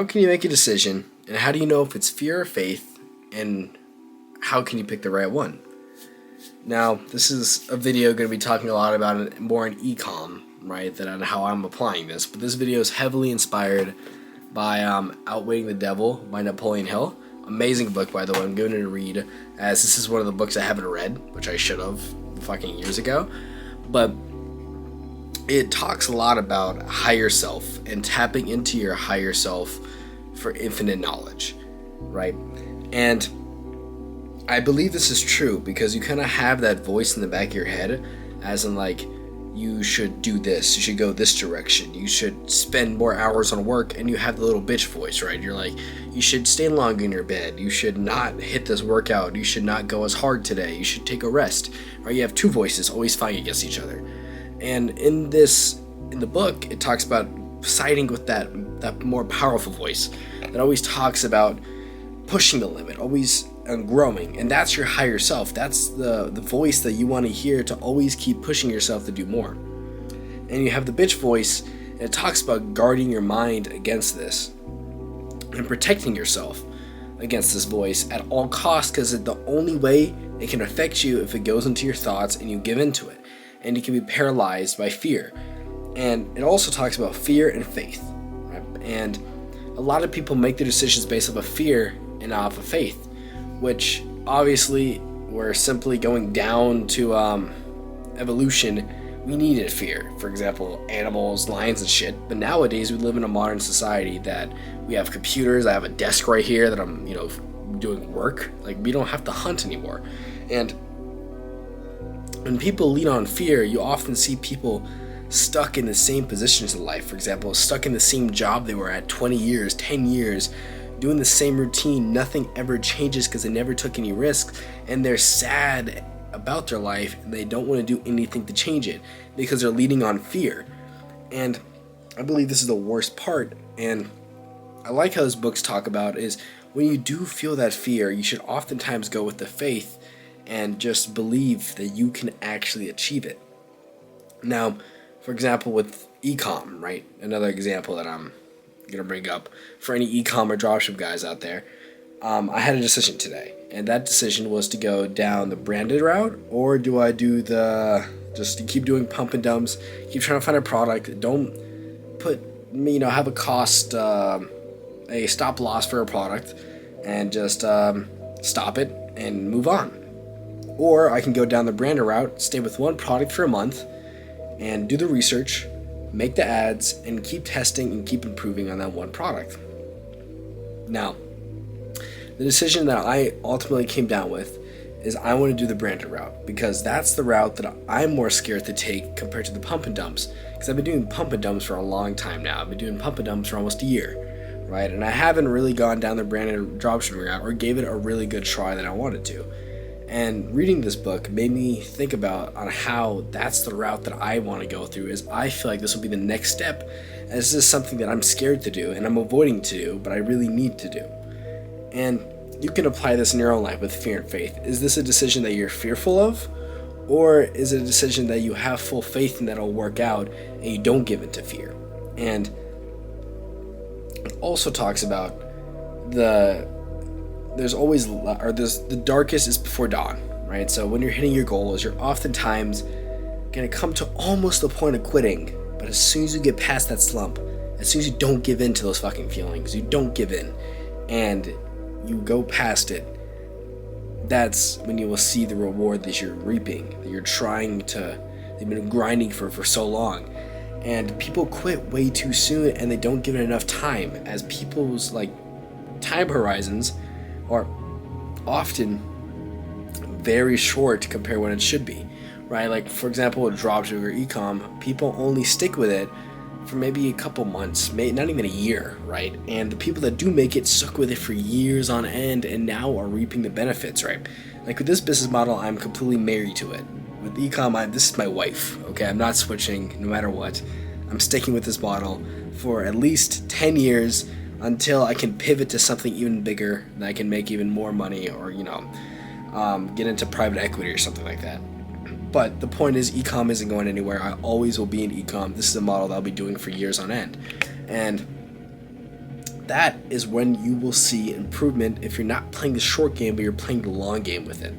How can you make a decision, and how do you know if it's fear or faith, and how can you pick the right one? Now, this is a video going to be talking a lot about it more in ecom, right, than on how I'm applying this. But this video is heavily inspired by Outwitting the Devil by Napoleon Hill. Amazing book, by the way. I'm giving it a read, as this is one of the books I haven't read, which I should have fucking years ago. But it talks a lot about higher self and tapping into your higher self for infinite knowledge, right? And I believe this is true because you kind of have that voice in the back of your head, as in like, you should do this, you should go this direction, you should spend more hours on work, and you have the little bitch voice, right? You're like, you should stay longer in your bed, you should not hit this workout, you should not go as hard today, you should take a rest, right? You have two voices always fighting against each other. And in the book, it talks about siding with that more powerful voice that always talks about pushing the limit, always growing, and that's your higher self. That's the voice that you want to hear to always keep pushing yourself to do more. And you have the bitch voice, and it talks about guarding your mind against this and protecting yourself against this voice at all costs, because the only way it can affect you if it goes into your thoughts and you give into it, and you can be paralyzed by fear. And it also talks about fear and faith, right? And a lot of people make their decisions based off of fear and off of faith, which obviously we're simply going down to evolution. We needed fear, for example, animals, lions and shit, but nowadays we live in a modern society that we have computers. I have a desk right here that I'm doing work. Like, we don't have to hunt anymore. And when people lean on fear, you often see people stuck in the same positions in life. For example, stuck in the same job they were at 20 years, 10 years, doing the same routine. Nothing ever changes because they never took any risks, and they're sad about their life and they don't want to do anything to change it because they're leaning on fear. And I believe this is the worst part, and I like how those books talk about is when you do feel that fear, you should oftentimes go with the faith and just believe that you can actually achieve it. Now, for example, with ecom, right? Another example that I'm gonna bring up for any ecom or dropship guys out there. I had a decision today, and that decision was to go down the branded route, or do I do just keep doing pump and dumps, keep trying to find a product, don't put have a cost, a stop loss for a product, and just stop it and move on. Or I can go down the branded route, stay with one product for a month, and do the research, make the ads, and keep testing and keep improving on that one product. Now, the decision that I ultimately came down with is I want to do the branded route, because that's the route that I'm more scared to take compared to the pump and dumps, because I've been doing pump and dumps for a long time now. I've been doing pump and dumps for almost a year, right? And I haven't really gone down the branded dropshipping route or gave it a really good try that I wanted to. And reading this book made me think about on how that's the route that I want to go through, is I feel like this will be the next step, as this is something that I'm scared to do and I'm avoiding to do, but I really need to do. And you can apply this in your own life with fear and faith. Is this a decision that you're fearful of, or is it a decision that you have full faith in that it'll work out and you don't give in to fear? And it also talks about the darkest is before dawn, right? So when you're hitting your goals, you're oftentimes gonna come to almost the point of quitting, but as soon as you get past that slump, as soon as you don't give in to those fucking feelings, you don't give in, and you go past it, that's when you will see the reward that you're reaping, that you've been grinding for so long. And people quit way too soon, and they don't give it enough time, as people's time horizons are often very short compared to when it should be, right? Like, for example, with dropshipping or ecom, people only stick with it for maybe a couple months, not even a year, right? And the people that do make it stuck with it for years on end and now are reaping the benefits, right? Like with this business model, I'm completely married to it. With ecom, this is my wife, okay? I'm not switching no matter what. I'm sticking with this model for at least 10 years until I can pivot to something even bigger that I can make even more money, or get into private equity or something like that. But the point is, ecom isn't going anywhere. I always will be in ecom. This is a model that I'll be doing for years on end. And that is when you will see improvement if you're not playing the short game, but you're playing the long game with it.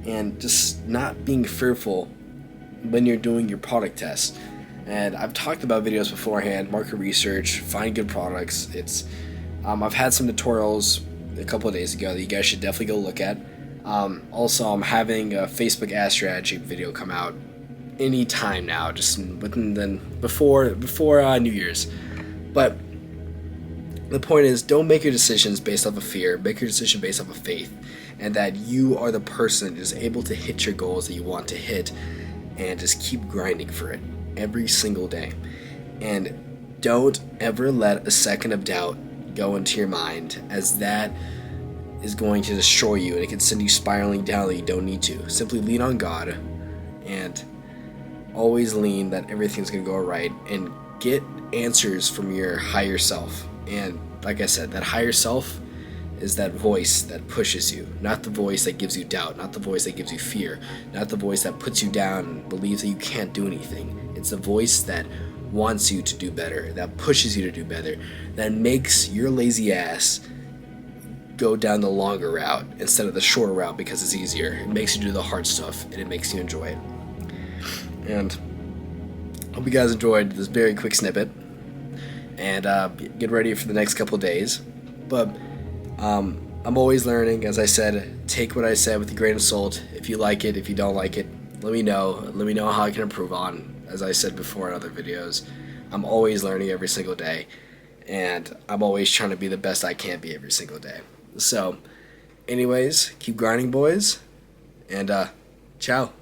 And just not being fearful when you're doing your product tests. And I've talked about videos beforehand, market research, find good products. I've had some tutorials a couple of days ago that you guys should definitely go look at. Also, I'm having a Facebook ad strategy video come out any time now, just before New Year's. But the point is, don't make your decisions based off of fear. Make your decision based off of faith, and that you are the person that is able to hit your goals that you want to hit, and just keep grinding for it every single day. And don't ever let a second of doubt go into your mind, as that is going to destroy you, and it can send you spiraling down that you don't need to. Simply lean on God, and always lean that everything's going to go right, and get answers from your higher self. And like I said, that higher self is that voice that pushes you, not the voice that gives you doubt, not the voice that gives you fear, not the voice that puts you down and believes that you can't do anything. It's the voice that wants you to do better, that pushes you to do better, that makes your lazy ass go down the longer route instead of the shorter route because it's easier. It makes you do the hard stuff, and it makes you enjoy it. And I hope you guys enjoyed this very quick snippet, and get ready for the next couple of days. But I'm always learning. As I said, take what I said with a grain of salt. If you like it, if you don't like it, let me know. Let me know how I can improve on. As I said before in other videos, I'm always learning every single day, and I'm always trying to be the best I can be every single day. So anyways, keep grinding, boys, and ciao.